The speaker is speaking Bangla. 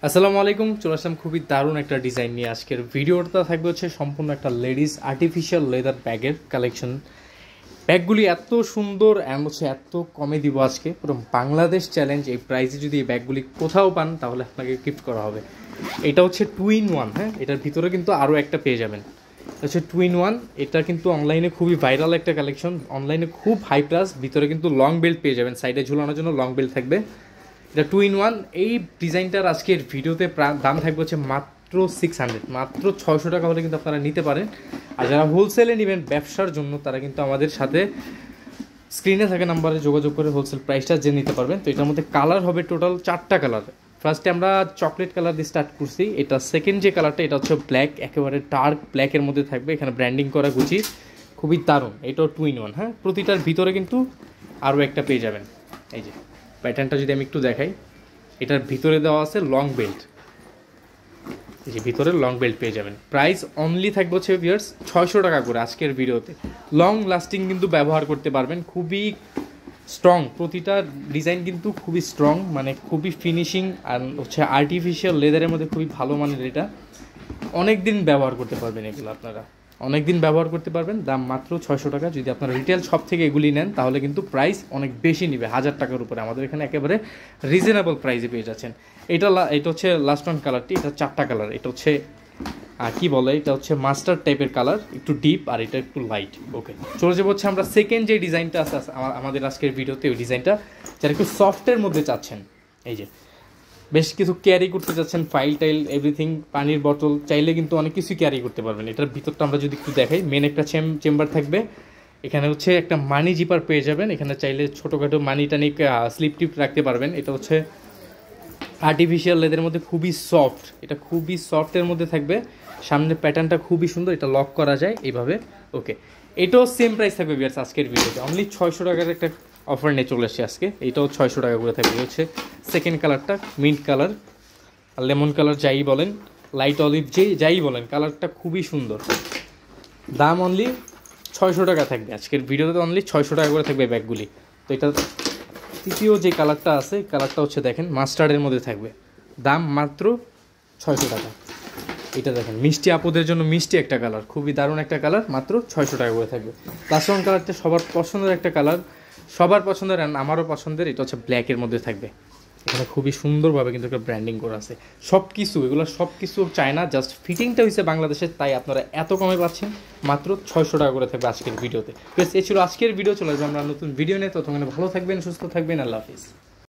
আসসালামু আলাইকুম। চলে আসলাম খুবই দারুণ একটা ডিজাইন নিয়ে। আজকের ভিডিওটা থাকবে হচ্ছে সম্পূর্ণ একটা লেডিস আর্টিফিশিয়াল লেদার ব্যাগের কালেকশন। ব্যাগগুলি এত সুন্দর অ্যান্ড হচ্ছে এত কমে দিব আজকে, পুরো বাংলাদেশ চ্যালেঞ্জ। এই প্রাইসে যদি এই ব্যাগগুলি কোথাও পান তাহলে আপনাকে গিফট করা হবে। এটা হচ্ছে 2-in-1, হ্যাঁ, এটার ভিতরে কিন্তু আরও একটা পেয়ে যাবেন। হচ্ছে 2-in-1, এটা কিন্তু অনলাইনে খুবই ভাইরাল একটা কালেকশন, অনলাইনে খুব হাই প্রাইস। ভিতরে কিন্তু লং বেল্ট পেয়ে যাবেন, সাইডে ঝুলানোর জন্য লং বেল্ট থাকবে। এটা 2-in-1। এই ডিজাইনটার আজকের ভিডিওতে দাম থাকবে হচ্ছে মাত্র 600, মাত্র 600 টাকা হলে কিন্তু আপনারা নিতে পারেন। আর যারা হোলসেলে নেবেন ব্যবসার জন্য তারা কিন্তু আমাদের সাথে স্ক্রিনে থাকা নাম্বারে যোগাযোগ করে হোলসেল প্রাইসটা জেনে নিতে পারবেন। তো এটার মধ্যে কালার হবে টোটাল 4টা কালার। ফার্স্টে আমরা চকলেট কালার দিয়ে স্টার্ট করছি। এটা সেকেন্ড যে কালারটা, এটা হচ্ছে ব্ল্যাক, একেবারে ডার্ক ব্ল্যাকের মধ্যে থাকবে, এখানে ব্র্যান্ডিং করা গুচি, খুবই দারুণ। এটাও 2-in-1, হ্যাঁ। প্রতিটার ভিতরে কিন্তু আরও একটা পেয়ে যাবেন। এই যে প্যাটার্নটা যদি আমি একটু দেখাই, এটার ভিতরে দেওয়া আছে লং বেল্ট, এই যে ভিতরে লং বেল্ট পেয়ে যাবেন। প্রাইস অনলি থাকবে হচ্ছে ভিউয়ার্স 600 টাকা করে আজকের ভিডিওতে। লং লাস্টিং কিন্তু ব্যবহার করতে পারবেন, খুবই স্ট্রং, প্রতিটা ডিজাইন কিন্তু খুবই স্ট্রং, মানে খুবই ফিনিশিং আর হচ্ছে আর্টিফিশিয়াল লেদারের মধ্যে খুবই ভালো মানের। এটা অনেক দিন ব্যবহার করতে পারবেন, এগুলো আপনারা অনেক দিন ব্যবহার করতে পারবেন। দাম মাত্র 600 টাকা। যদি আপনারা রিটেল শপ থেকে এগুলি নেন তাহলে কিন্তু প্রাইস অনেক বেশি নেবে, 1000 টাকার উপরে। আমাদের এখানে একেবারে রিজনেবল প্রাইসে পেয়ে যাচ্ছেন। এটা হচ্ছে লাস্ট ওয়ান কালারটি, এটা 4টা কালার। এটা হচ্ছে কি বলে, এটা হচ্ছে মাস্টার টাইপের কালার, একটু ডিপ আর এটা একটু লাইট। ওকে, চলে যাবো হচ্ছে আমরা সেকেন্ড যে ডিজাইনটা আছে আমাদের আজকের ভিডিওতে, ওই ডিজাইনটা যারা একটু সফটের মধ্যে চাচ্ছেন। এই যে বেশ কিছু ক্যারি করতে চাচ্ছেন, ফাইল টাইল এভরিথিং, পানির বোতল চাইলে কিন্তু অনেক কিছু ক্যারি করতে পারবেন। এটার ভিতরটা আমরা যদি একটু দেখাই, মেন একটা চেম্বার থাকবে, এখানে হচ্ছে একটা মানি জিপার পেয়ে যাবেন। এখানে চাইলে ছোটোখাটো মানি টানি স্লিপ টিপ রাখতে পারবেন। এটা হচ্ছে আর্টিফিশিয়াল লেদের মধ্যে খুবই সফট, এটা খুবই সফটের মধ্যে থাকবে। সামনে প্যাটার্নটা খুবই সুন্দর, এটা লক করা যায় এইভাবে। ওকে, এটাও সেম প্রাইস থাকবে ভিউয়ার্স আজকের ভিডিওতে, অনলি 600 টাকার একটা অফার নিয়ে চলে আসছে আজকে। এইটাও 600 টাকা করে থাকবে। হচ্ছে সেকেন্ড কালারটা মিন্ট কালার আর লেমন কালার, যাই বলেন, লাইট অলিভ যাই বলেন, কালারটা খুবই সুন্দর। দাম অনলি 600 টাকা থাকবে আজকের ভিডিওতে, অনলি 600 টাকা করে থাকবে ব্যাগগুলি। তো এটা তৃতীয় যে কালারটা আছে, কালারটা হচ্ছে দেখেন মাস্টার্ডের মধ্যে থাকবে, দাম মাত্র 600 টাকা। এটা দেখেন মিষ্টি আপুদের জন্য মিষ্টি একটা কালার, খুবই দারুণ একটা কালার, মাত্র 600 টাকা করে থাকবে। লাস্ট ওয়ান কালারটা সবার পছন্দের একটা কালার, সবার পছন্দের, আমারও পছন্দের। এটা হচ্ছে ব্ল্যাকের মধ্যে থাকবে, এখানে খুবই সুন্দরভাবে কিন্তু একটা ব্র্যান্ডিং করা আছে। সব কিছু এগুলো সব কিছু চায়না, জাস্ট ফিটিংটা হয়েছে বাংলাদেশের, তাই আপনারা এত কমে পাচ্ছেন। মাত্র 600 টাকা করে থাকবে আজকের ভিডিওতে। বেশ, এই ছিল আজকের ভিডিও। চলে আসবে আমরা নতুন ভিডিও নিয়ে। ততক্ষণে ভালো থাকবেন, সুস্থ থাকবেন, আল্লাহ হাফিজ।